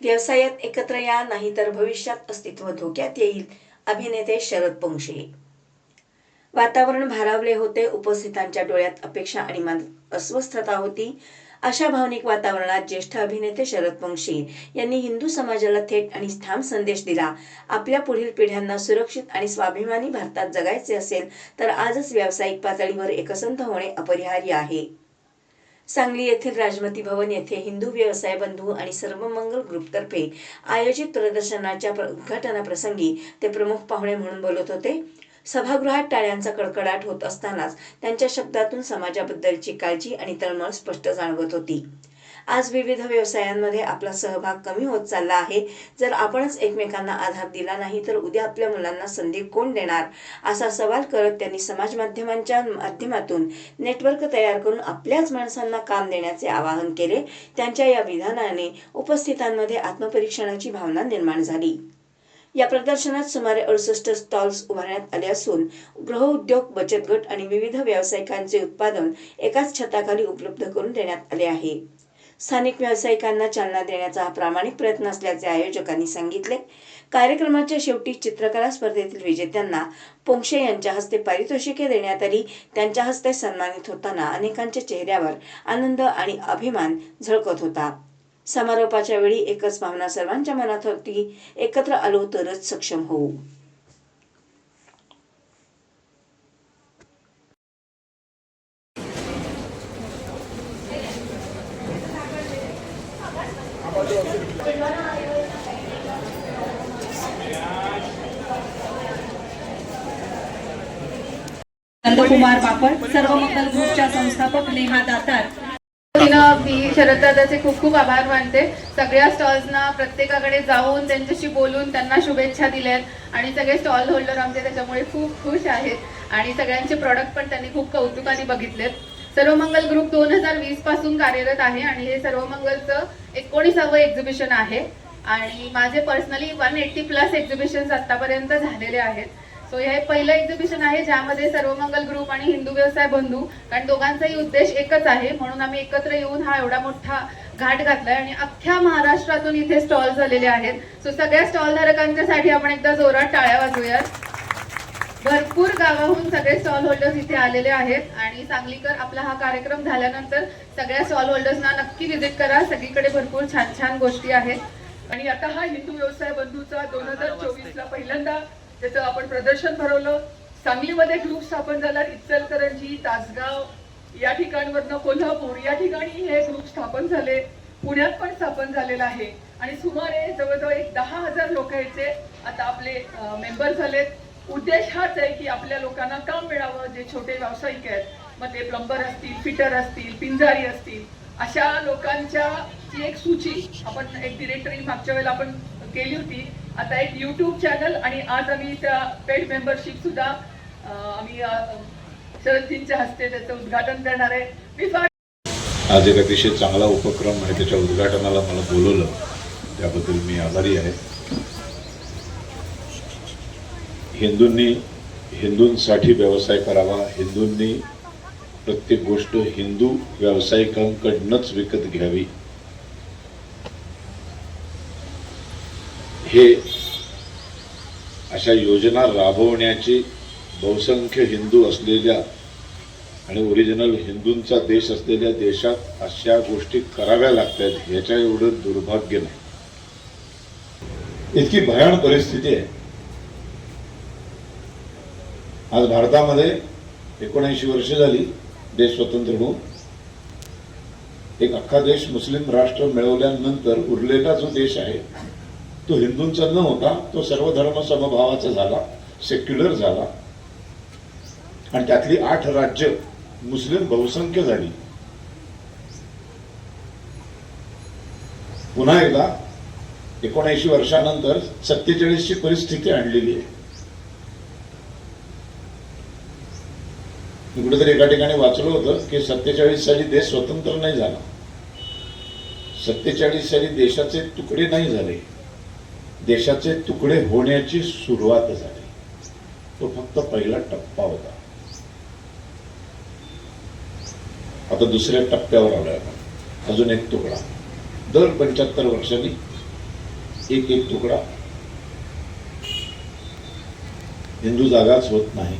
व्यवसायात एकत्र या, नाहीतर भविष्यात अस्तित्व धोक्यात येईल. अभिनेते शरद पोंक्षे. वातावरण भारावले होते. उपस्थितांच्या डोळ्यात अपेक्षा आणि मनात अस्वस्थता होती. अशा भावनिक वातावरणात ज्येष्ठ अभिनेते शरद पोंक्षे यांनी हिंदू समाजाला थेट आणि ठाम संदेश दिला. आपल्या पुढील पिढ्यांना सुरक्षित आणि स्वाभिमानी भारतात जगायचे असेल तर आजच व्यावसायिक पातळीवर एकसंध होणे अपरिहार्य आहे. सांगली येथील राजमती भवन येथे हिंदू व्यवसाय बंधू आणि सर्वमंगल ग्रुपतर्फे आयोजित प्रदर्शनाच्या उद्घाटनाप्रसंगी ते प्रमुख पाहुणे म्हणून बोलत होते. सभागृहात टाळ्यांचा कडकडाट होत असतानाच त्यांच्या शब्दातून समाजाबद्दलची काळजी आणि तळमळ स्पष्ट जाणवत होती. आज विविध व्यवसायांमध्ये आपला सहभाग कमी होत चालला आहे. जर आपणच एकमेकांना आधार दिला नाही तर उद्या आपल्या मुलांना संधी कोण देणार, असा सवाल करत त्यांनी समाज माध्यमांच्या माध्यमातून नेटवर्क तयार करून आपल्याच माणसांना काम देण्याचे आवाहन केले. त्यांच्या या विधानाने उपस्थितांमध्ये आत्मपरीक्षणाची भावना निर्माण झाली. या प्रदर्शनात सुमारे 68 स्टॉल्स उभारण्यात आले असून गृहउद्योग, बचत गट आणि विविध व्यावसायिकांचे उत्पादन एकाच छताखाली उपलब्ध करून देण्यात आले आहे. स्थानिक व्यावसायिकांना चालना देण्याचा हा प्रामाणिक प्रयत्न असल्याचे आयोजकांनी सांगितले. कार्यक्रमाच्या शेवटी चित्रकला स्पर्धेतील विजेत्यांना पोंक्षे यांच्या हस्ते पारितोषिके देण्यात आली. त्यांच्या हस्ते सन्मानित होताना अनेकांच्या चेहऱ्यावर आनंद आणि अभिमान झळकत होता. समारोपाच्या वेळी एकच भावना सर्वांच्या मनात होती, एकत्र आलो तरच सक्षम होऊ. नंदकुमार बापट, सर्वमंगल ग्रुपच्या संस्थापक नेहा दातार. मी शरददादाचे खूप खूप आभार मानते. सगळ्या स्टॉल्सना प्रत्येकाकडे जाऊन त्यांच्याशी बोलून त्यांना शुभेच्छा दिल्यात आणि सगळे स्टॉल होल्डर आमचे त्याच्यामुळे खूप खुश आहेत आणि सगळ्यांचे प्रॉडक्ट पण त्यांनी खूप कौतुकाने बघितलेत. सर्वमंगल ग्रुप 2020 पासून कार्यरत आहे आणि हे सर्वमंगलचं 19वे एक्झिबिशन आहे आणि माझे पर्सनली 180+ एक्झिबिशन्स आतापर्यंत झालेले आहेत. सो हे पहिलं एक्झिबिशन आहे ज्यामध्ये सर्वमंगल ग्रुप आणि हिंदू व्यवसाय बंधू, कारण दोघांचाही उद्देश एकच आहे, म्हणून आम्ही एकत्र येऊन हा एवढा मोठा घाट घातलाय आणि अख्ख्या महाराष्ट्रातून इथे स्टॉल झालेले आहेत. सो सगळ्या स्टॉल धारकांच्यासाठी आपण एकदा जोरात टाळ्या वाजवूयात. भरपूर गावाहून सगळे स्टॉल होल्डर्स इथे आलेले आहेत आणि सांगलीकर आपला हा कार्यक्रम झाल्यानंतर सगळ्या स्टॉल होल्डर्सना नक्की व्हिजिट करा. सगळीकडे भरपूर छान छान गोष्टी आहेत. आणि आता हा हिंदू व्यवसाय बंधूचा 2024ला पहिल्यांदा त्याचं आपण प्रदर्शन भरवलं. सांगलीमध्ये ग्रुप स्थापन झाला. इचलकरंजी, तासगाव या ठिकाणवरनं कोल्हापूर या ठिकाणी हे ग्रुप स्थापन झाले. पुण्यात पण स्थापन झालेलं आहे आणि सुमारे जवळजवळ 10,000 लोक याचे आता आपले मेंबर झालेत. उद्देश हाच आहे की आपल्या लोकांना काम मिळावं. जे छोटे व्यावसायिक आहेत, मग ते प्लंबर असतील, फिटर असतील, पिंजारी असतील, अशा लोकांच्या ची एक सूची आपण एक डिरेक्टरी मागच्या वेळेला आपण केली होती. आता एक YouTube चॅनल आणि आज आम्ही त्या पेड मेंबरशिप सुद्धा आम्ही शरदजींच्या हस्ते त्याचं उद्घाटन करणार आहे. आज एक अतिशय चांगला उपक्रम आहे, त्याच्या उद्घाटनाला मला बोलवलं त्याबद्दल मी आभारी आहे. हिंदूंनी हिंदूंसाठी व्यवसाय करावा, हिंदूंनी प्रत्येक गोष्ट हिंदू व्यावसायिकांकडूनच विकत घ्यावी, हे अशा योजना राबवण्याची बहुसंख्य हिंदू असलेल्या आणि ओरिजिनल हिंदूंचा देश असलेल्या देशात अशा गोष्टी कराव्या लागतात. याच्या एवढं दुर्भाग्य नाही. इतकी भयानक परिस्थिती आहे. आज भारतामध्ये 79 वर्ष झाली देश स्वतंत्र होऊन. एक अख्खा देश मुस्लिम राष्ट्र मिळवल्यानंतर उरलेला जो देश आहे तो हिंदूंचा न होता तो सर्व धर्म समभावाचा झाला, सेक्युलर झाला आणि त्यातली 8 राज्य मुस्लिम बहुसंख्य झाली. पुन्हा एकदा 79 वर्षानंतर 47ची परिस्थिती आणलेली आहे. मी कुठेतरी एका ठिकाणी वाचलं होतं की 47 साली देश स्वतंत्र नाही झाला, 47 साली देशाचे तुकडे नाही झाले, देशाचे तुकडे होण्याची सुरुवात झाली. तो फक्त पहिला टप्पा होता. आता दुसऱ्या टप्प्यावर आलोय आपण. अजून एक तुकडा. दर 75 वर्षांनी एक एक तुकडा हिंदू जागाच होत नाही.